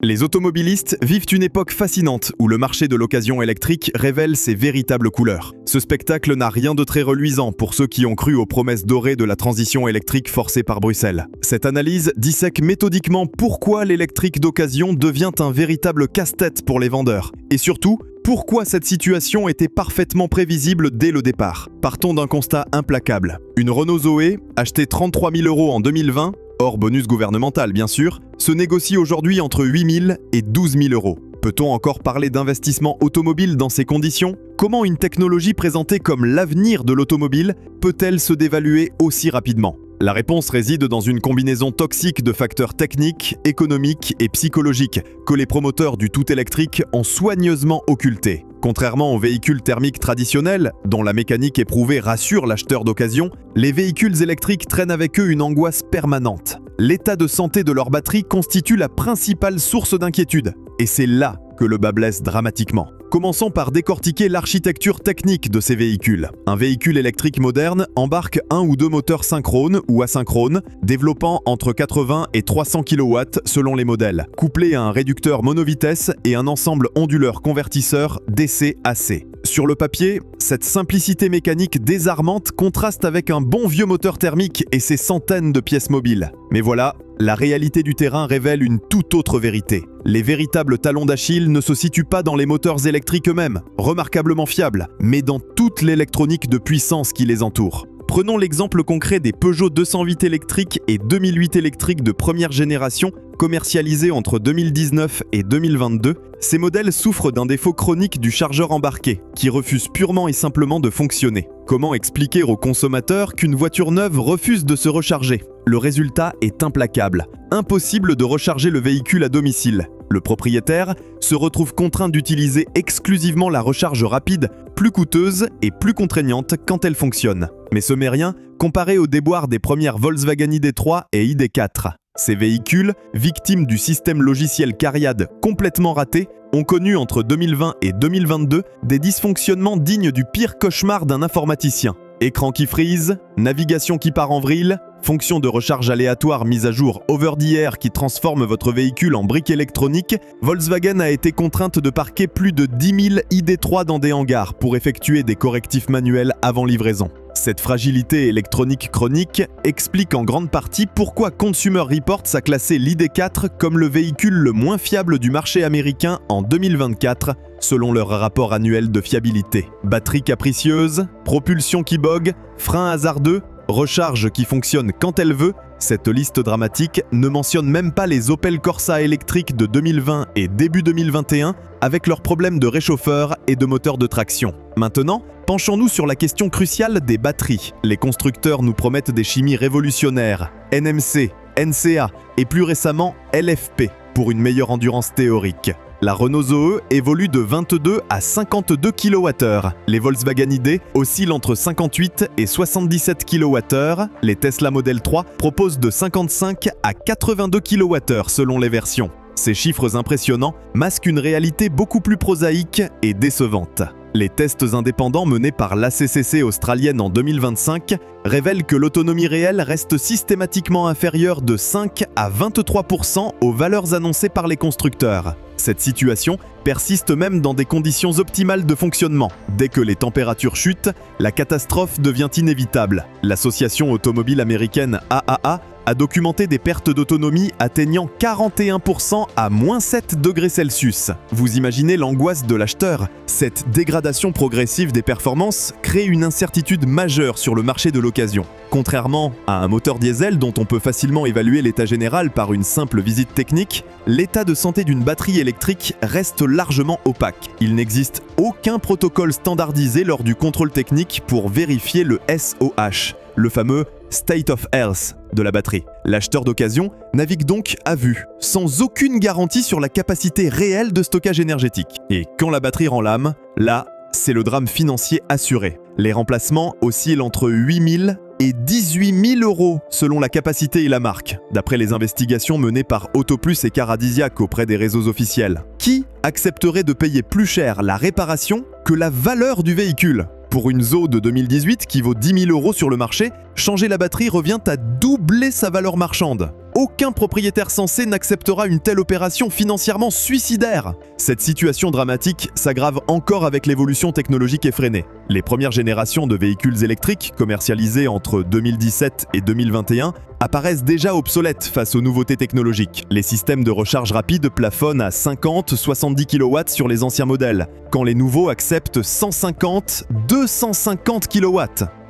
Les automobilistes vivent une époque fascinante où le marché de l'occasion électrique révèle ses véritables couleurs. Ce spectacle n'a rien de très reluisant pour ceux qui ont cru aux promesses dorées de la transition électrique forcée par Bruxelles. Cette analyse dissèque méthodiquement pourquoi l'électrique d'occasion devient un véritable casse-tête pour les vendeurs. Et surtout, pourquoi cette situation était parfaitement prévisible dès le départ. Partons d'un constat implacable. Une Renault Zoé, achetée 33 000 € en 2020, hors bonus gouvernemental bien sûr, se négocie aujourd'hui entre 8 000 et 12 000 €. Peut-on encore parler d'investissement automobile dans ces conditions ? Comment une technologie présentée comme l'avenir de l'automobile peut-elle se dévaluer aussi rapidement ? La réponse réside dans une combinaison toxique de facteurs techniques, économiques et psychologiques que les promoteurs du tout électrique ont soigneusement occultés. Contrairement aux véhicules thermiques traditionnels, dont la mécanique éprouvée rassure l'acheteur d'occasion, les véhicules électriques traînent avec eux une angoisse permanente. L'état de santé de leur batterie constitue la principale source d'inquiétude. Et c'est là que le bât blesse dramatiquement. Commençons par décortiquer l'architecture technique de ces véhicules. Un véhicule électrique moderne embarque un ou deux moteurs synchrones ou asynchrones, développant entre 80 et 300 kW selon les modèles, couplés à un réducteur monovitesse et un ensemble onduleur-convertisseur DC-AC. Sur le papier, cette simplicité mécanique désarmante contraste avec un bon vieux moteur thermique et ses centaines de pièces mobiles. Mais voilà, la réalité du terrain révèle une toute autre vérité. Les véritables talons d'Achille ne se situent pas dans les moteurs électriques eux-mêmes, remarquablement fiables, mais dans toute l'électronique de puissance qui les entoure. Prenons l'exemple concret des Peugeot 208 électriques et 2008 électriques de première génération commercialisés entre 2019 et 2022. Ces modèles souffrent d'un défaut chronique du chargeur embarqué, qui refuse purement et simplement de fonctionner. Comment expliquer aux consommateurs qu'une voiture neuve refuse de se recharger ? Le résultat est implacable. Impossible de recharger le véhicule à domicile. Le propriétaire se retrouve contraint d'utiliser exclusivement la recharge rapide, plus coûteuse et plus contraignante quand elle fonctionne. Mais ce n'est rien comparé aux déboires des premières Volkswagen ID3 et ID4. Ces véhicules, victimes du système logiciel Cariad complètement raté, ont connu entre 2020 et 2022 des dysfonctionnements dignes du pire cauchemar d'un informaticien. Écran qui freeze, navigation qui part en vrille, fonction de recharge aléatoire mise à jour over the air qui transforme votre véhicule en brique électronique, Volkswagen a été contrainte de parquer plus de 10 000 ID3 dans des hangars pour effectuer des correctifs manuels avant livraison. Cette fragilité électronique chronique explique en grande partie pourquoi Consumer Reports a classé l'ID4 comme le véhicule le moins fiable du marché américain en 2024, selon leur rapport annuel de fiabilité. Batterie capricieuse, propulsion qui bogue, frein hasardeux, recharge qui fonctionne quand elle veut, cette liste dramatique ne mentionne même pas les Opel Corsa électriques de 2020 et début 2021 avec leurs problèmes de réchauffeur et de moteur de traction. Maintenant, penchons-nous sur la question cruciale des batteries. Les constructeurs nous promettent des chimies révolutionnaires, NMC, NCA et plus récemment LFP pour une meilleure endurance théorique. La Renault Zoe évolue de 22 à 52 kWh. Les Volkswagen ID oscillent entre 58 et 77 kWh. Les Tesla Model 3 proposent de 55 à 82 kWh selon les versions. Ces chiffres impressionnants masquent une réalité beaucoup plus prosaïque et décevante. Les tests indépendants menés par l'ACCC australienne en 2025 révèlent que l'autonomie réelle reste systématiquement inférieure de 5 à 23% aux valeurs annoncées par les constructeurs. Cette situation persiste même dans des conditions optimales de fonctionnement. Dès que les températures chutent, la catastrophe devient inévitable. L'association automobile américaine AAA a documenté des pertes d'autonomie atteignant 41% à moins 7 degrés Celsius. Vous imaginez l'angoisse de l'acheteur ? Cette dégradation progressive des performances crée une incertitude majeure sur le marché de l'occasion. Contrairement à un moteur diesel dont on peut facilement évaluer l'état général par une simple visite technique, l'état de santé d'une batterie électrique reste largement opaque. Il n'existe aucun protocole standardisé lors du contrôle technique pour vérifier le SOH, le fameux State of Health de la batterie. L'acheteur d'occasion navigue donc à vue, sans aucune garantie sur la capacité réelle de stockage énergétique. Et quand la batterie rend l'âme, là, c'est le drame financier assuré. Les remplacements oscillent entre 8 000 et 18 000 € selon la capacité et la marque, d'après les investigations menées par Autoplus et Caradisiac auprès des réseaux officiels. Qui accepterait de payer plus cher la réparation que la valeur du véhicule ? Pour une Zoe de 2018 qui vaut 10 000 € sur le marché, changer la batterie revient à doubler sa valeur marchande. aucun propriétaire sensé n'acceptera une telle opération financièrement suicidaire. Cette situation dramatique s'aggrave encore avec l'évolution technologique effrénée. Les premières générations de véhicules électriques, commercialisées entre 2017 et 2021, apparaissent déjà obsolètes face aux nouveautés technologiques. Les systèmes de recharge rapide plafonnent à 50-70 kW sur les anciens modèles, quand les nouveaux acceptent 150-250 kW.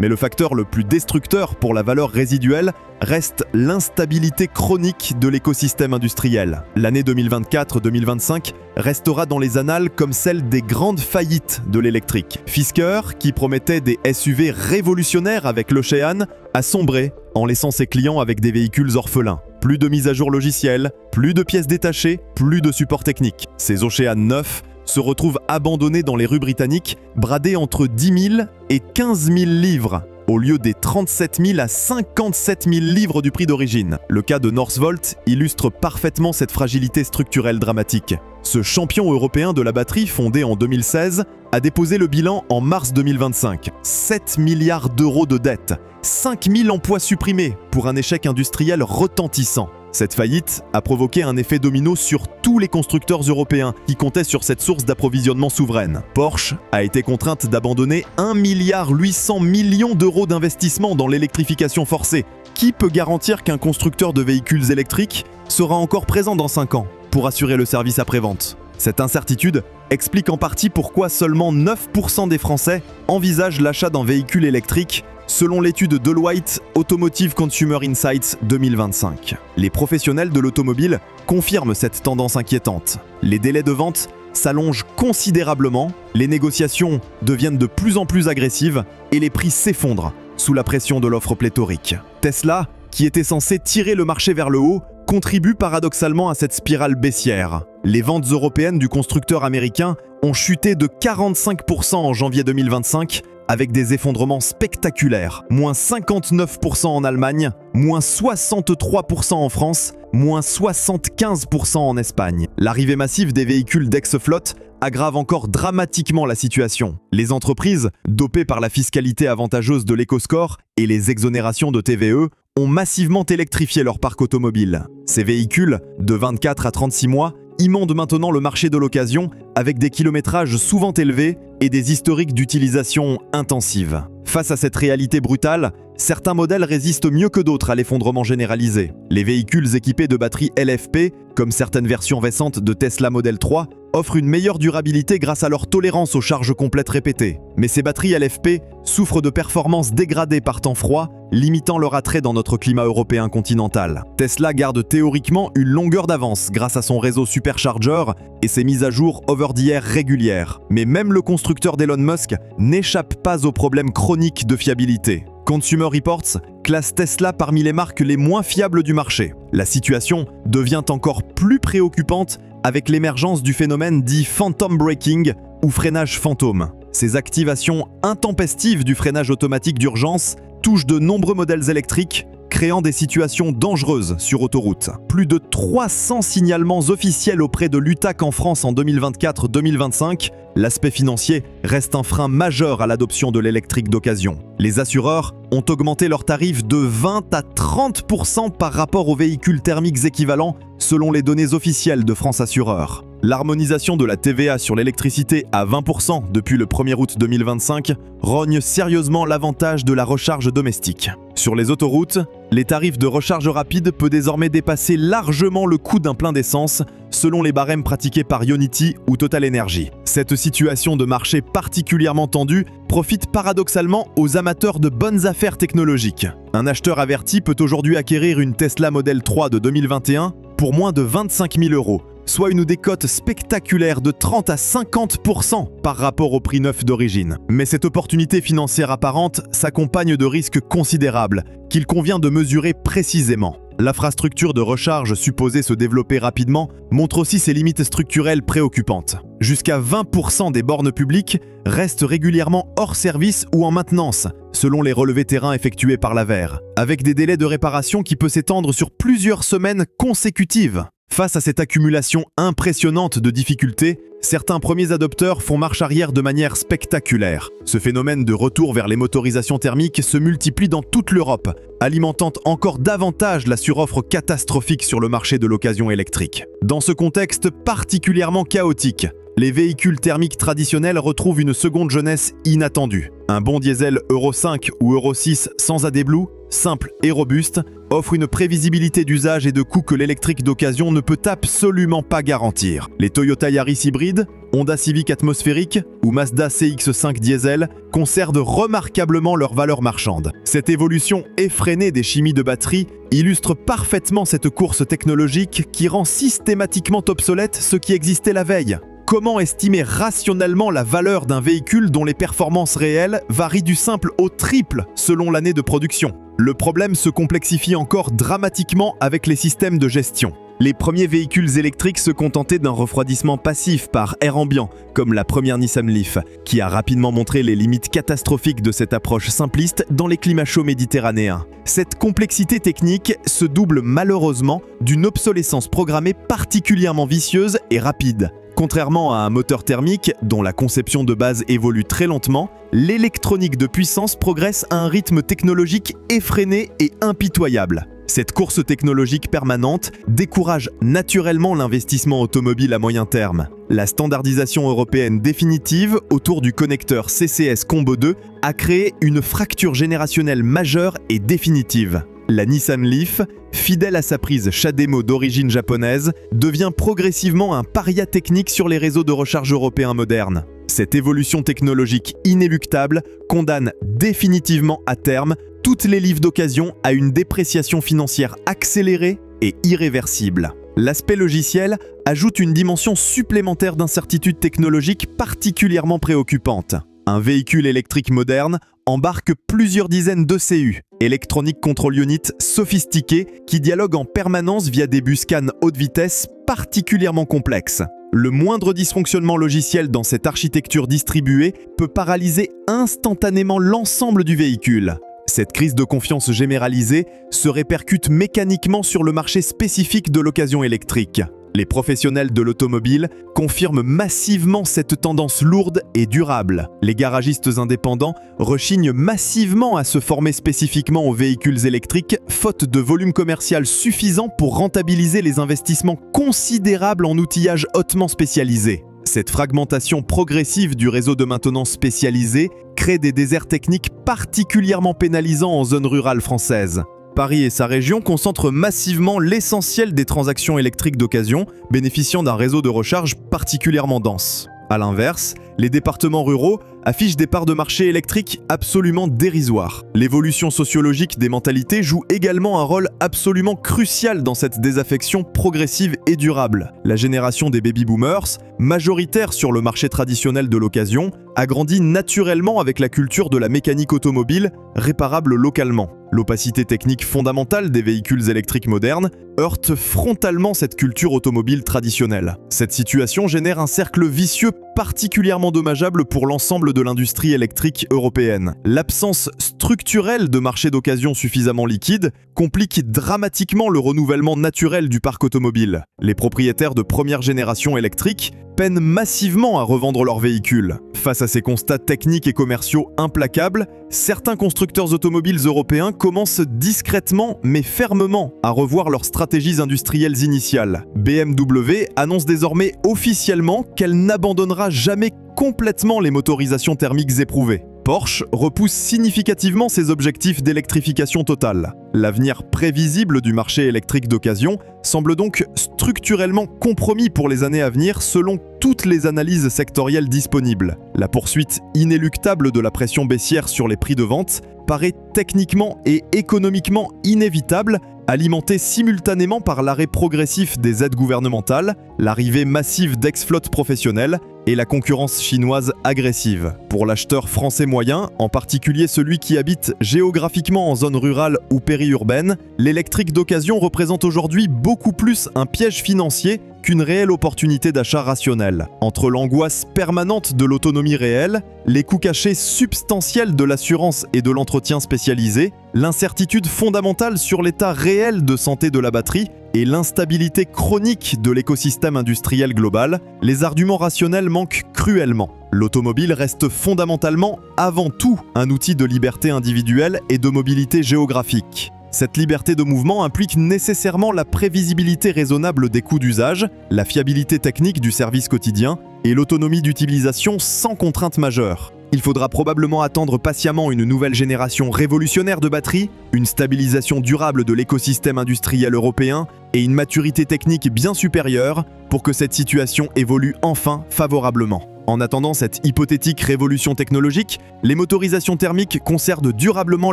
Mais le facteur le plus destructeur pour la valeur résiduelle reste l'instabilité chronique de l'écosystème industriel. L'année 2024-2025 restera dans les annales comme celle des grandes faillites de l'électrique. Fisker, qui promettait des SUV révolutionnaires avec l'Ocean, a sombré en laissant ses clients avec des véhicules orphelins. Plus de mise à jour logicielle, plus de pièces détachées, plus de support technique. Ces Ocean neufs se retrouvent abandonnés dans les rues britanniques, bradés entre 10 000 et 15 000 livres, au lieu des 37 000 à 57 000 livres du prix d'origine. Le cas de Northvolt illustre parfaitement cette fragilité structurelle dramatique. Ce champion européen de la batterie, fondé en 2016, a déposé le bilan en mars 2025. 7 milliards d'euros de dettes, 5 000 emplois supprimés pour un échec industriel retentissant. Cette faillite a provoqué un effet domino sur tous les constructeurs européens qui comptaient sur cette source d'approvisionnement souveraine. Porsche a été contrainte d'abandonner 1,8 milliard d'euros d'investissement dans l'électrification forcée. Qui peut garantir qu'un constructeur de véhicules électriques sera encore présent dans 5 ans pour assurer le service après-vente ? Cette incertitude explique en partie pourquoi seulement 9% des Français envisagent l'achat d'un véhicule électrique, selon l'étude Deloitte Automotive Consumer Insights 2025. Les professionnels de l'automobile confirment cette tendance inquiétante. Les délais de vente s'allongent considérablement, les négociations deviennent de plus en plus agressives et les prix s'effondrent sous la pression de l'offre pléthorique. Tesla, qui était censé tirer le marché vers le haut, contribue paradoxalement à cette spirale baissière. Les ventes européennes du constructeur américain ont chuté de 45% en janvier 2025, avec des effondrements spectaculaires. Moins 59% en Allemagne, moins 63% en France, moins 75% en Espagne. L'arrivée massive des véhicules d'ex-flotte aggrave encore dramatiquement la situation. Les entreprises, dopées par la fiscalité avantageuse de l'éco-score et les exonérations de TVE, ont massivement électrifié leur parc automobile. Ces véhicules, de 24 à 36 mois, inondent maintenant le marché de l'occasion avec des kilométrages souvent élevés et des historiques d'utilisation intensive. Face à cette réalité brutale, certains modèles résistent mieux que d'autres à l'effondrement généralisé. Les véhicules équipés de batteries LFP, comme certaines versions récentes de Tesla Model 3, offrent une meilleure durabilité grâce à leur tolérance aux charges complètes répétées. Mais ces batteries LFP souffrent de performances dégradées par temps froid, limitant leur attrait dans notre climat européen continental. Tesla garde théoriquement une longueur d'avance grâce à son réseau superchargeur et ses mises à jour over-the-air régulières. Mais même le constructeur d'Elon Musk n'échappe pas aux problèmes chroniques de fiabilité. Consumer Reports classe Tesla parmi les marques les moins fiables du marché. La situation devient encore plus préoccupante avec l'émergence du phénomène dit phantom braking ou freinage fantôme. Ces activations intempestives du freinage automatique d'urgence touchent de nombreux modèles électriques, créant des situations dangereuses sur autoroute. Plus de 300 signalements officiels auprès de l'UTAC en France en 2024-2025, l'aspect financier reste un frein majeur à l'adoption de l'électrique d'occasion. Les assureurs ont augmenté leurs tarifs de 20 à 30% par rapport aux véhicules thermiques équivalents, selon les données officielles de France Assureurs. L'harmonisation de la TVA sur l'électricité à 20% depuis le 1er août 2025 rogne sérieusement l'avantage de la recharge domestique. Sur les autoroutes, les tarifs de recharge rapide peuvent désormais dépasser largement le coût d'un plein d'essence, selon les barèmes pratiqués par Ionity ou Total Energy. Cette situation de marché particulièrement tendue profite paradoxalement aux amateurs de bonnes affaires technologiques. Un acheteur averti peut aujourd'hui acquérir une Tesla Model 3 de 2021 pour moins de 25 000 €, soit une décote spectaculaire de 30 à 50% par rapport au prix neuf d'origine. Mais cette opportunité financière apparente s'accompagne de risques considérables qu'il convient de mesurer précisément. L'infrastructure de recharge supposée se développer rapidement montre aussi ses limites structurelles préoccupantes. Jusqu'à 20% des bornes publiques restent régulièrement hors service ou en maintenance, selon les relevés terrain effectués par l'AVER, avec des délais de réparation qui peuvent s'étendre sur plusieurs semaines consécutives. Face à cette accumulation impressionnante de difficultés, certains premiers adopteurs font marche arrière de manière spectaculaire. Ce phénomène de retour vers les motorisations thermiques se multiplie dans toute l'Europe, alimentant encore davantage la suroffre catastrophique sur le marché de l'occasion électrique. Dans ce contexte particulièrement chaotique, les véhicules thermiques traditionnels retrouvent une seconde jeunesse inattendue. Un bon diesel Euro 5 ou Euro 6 sans AdBlue, simple et robuste, offre une prévisibilité d'usage et de coût que l'électrique d'occasion ne peut absolument pas garantir. Les Toyota Yaris hybrides, Honda Civic atmosphérique ou Mazda CX-5 diesel conservent remarquablement leur valeur marchande. Cette évolution effrénée des chimies de batterie illustre parfaitement cette course technologique qui rend systématiquement obsolète ce qui existait la veille. Comment estimer rationnellement la valeur d'un véhicule dont les performances réelles varient du simple au triple selon l'année de production? Le problème se complexifie encore dramatiquement avec les systèmes de gestion. Les premiers véhicules électriques se contentaient d'un refroidissement passif par air ambiant, comme la première Nissan Leaf, qui a rapidement montré les limites catastrophiques de cette approche simpliste dans les climats chauds méditerranéens. Cette complexité technique se double malheureusement d'une obsolescence programmée particulièrement vicieuse et rapide. Contrairement à un moteur thermique, dont la conception de base évolue très lentement, l'électronique de puissance progresse à un rythme technologique effréné et impitoyable. Cette course technologique permanente décourage naturellement l'investissement automobile à moyen terme. La standardisation européenne définitive autour du connecteur CCS Combo 2 a créé une fracture générationnelle majeure et définitive. La Nissan Leaf, fidèle à sa prise CHAdeMO d'origine japonaise, devient progressivement un paria technique sur les réseaux de recharge européens modernes. Cette évolution technologique inéluctable condamne définitivement à terme toutes les livres d'occasion à une dépréciation financière accélérée et irréversible. L'aspect logiciel ajoute une dimension supplémentaire d'incertitude technologique particulièrement préoccupante. Un véhicule électrique moderne embarque plusieurs dizaines d'ECU, Electronic Control Unit sophistiqués qui dialoguent en permanence via des bus CAN haute vitesse particulièrement complexes. Le moindre dysfonctionnement logiciel dans cette architecture distribuée peut paralyser instantanément l'ensemble du véhicule. Cette crise de confiance généralisée se répercute mécaniquement sur le marché spécifique de l'occasion électrique. Les professionnels de l'automobile confirment massivement cette tendance lourde et durable. Les garagistes indépendants rechignent massivement à se former spécifiquement aux véhicules électriques, faute de volume commercial suffisant pour rentabiliser les investissements considérables en outillage hautement spécialisé. Cette fragmentation progressive du réseau de maintenance spécialisé crée des déserts techniques particulièrement pénalisants en zone rurale française. Paris et sa région concentrent massivement l'essentiel des transactions électriques d'occasion, bénéficiant d'un réseau de recharge particulièrement dense. A l'inverse, les départements ruraux affichent des parts de marché électriques absolument dérisoires. L'évolution sociologique des mentalités joue également un rôle absolument crucial dans cette désaffection progressive et durable. La génération des baby-boomers, majoritaire sur le marché traditionnel de l'occasion, a grandi naturellement avec la culture de la mécanique automobile, réparable localement. L'opacité technique fondamentale des véhicules électriques modernes heurte frontalement cette culture automobile traditionnelle. Cette situation génère un cercle vicieux particulièrement dommageable pour l'ensemble de l'industrie électrique européenne. L'absence structurelle de marché d'occasion suffisamment liquide complique dramatiquement le renouvellement naturel du parc automobile. Les propriétaires de première génération électrique peinent massivement à revendre leurs véhicules. Face à ces constats techniques et commerciaux implacables, certains constructeurs automobiles européens commencent discrètement mais fermement à revoir leurs stratégies industrielles initiales. BMW annonce désormais officiellement qu'elle n'abandonnera jamais complètement les motorisations thermiques éprouvées. Porsche repousse significativement ses objectifs d'électrification totale. L'avenir prévisible du marché électrique d'occasion semble donc structurellement compromis pour les années à venir selon toutes les analyses sectorielles disponibles. La poursuite inéluctable de la pression baissière sur les prix de vente paraît techniquement et économiquement inévitable, alimentée simultanément par l'arrêt progressif des aides gouvernementales, l'arrivée massive d'ex-flottes professionnelles et la concurrence chinoise agressive. Pour l'acheteur français moyen, en particulier celui qui habite géographiquement en zone rurale ou périurbaine, l'électrique d'occasion représente aujourd'hui beaucoup plus un piège financier qu'une réelle opportunité d'achat rationnel. Entre l'angoisse permanente de l'autonomie réelle, les coûts cachés substantiels de l'assurance et de l'entretien spécialisé, l'incertitude fondamentale sur l'état réel de santé de la batterie et l'instabilité chronique de l'écosystème industriel global, les arguments rationnels manquent cruellement. L'automobile reste fondamentalement, avant tout, un outil de liberté individuelle et de mobilité géographique. Cette liberté de mouvement implique nécessairement la prévisibilité raisonnable des coûts d'usage, la fiabilité technique du service quotidien et l'autonomie d'utilisation sans contrainte majeure. Il faudra probablement attendre patiemment une nouvelle génération révolutionnaire de batteries, une stabilisation durable de l'écosystème industriel européen et une maturité technique bien supérieure pour que cette situation évolue enfin favorablement. En attendant cette hypothétique révolution technologique, les motorisations thermiques conservent durablement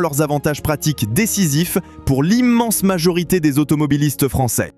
leurs avantages pratiques décisifs pour l'immense majorité des automobilistes français.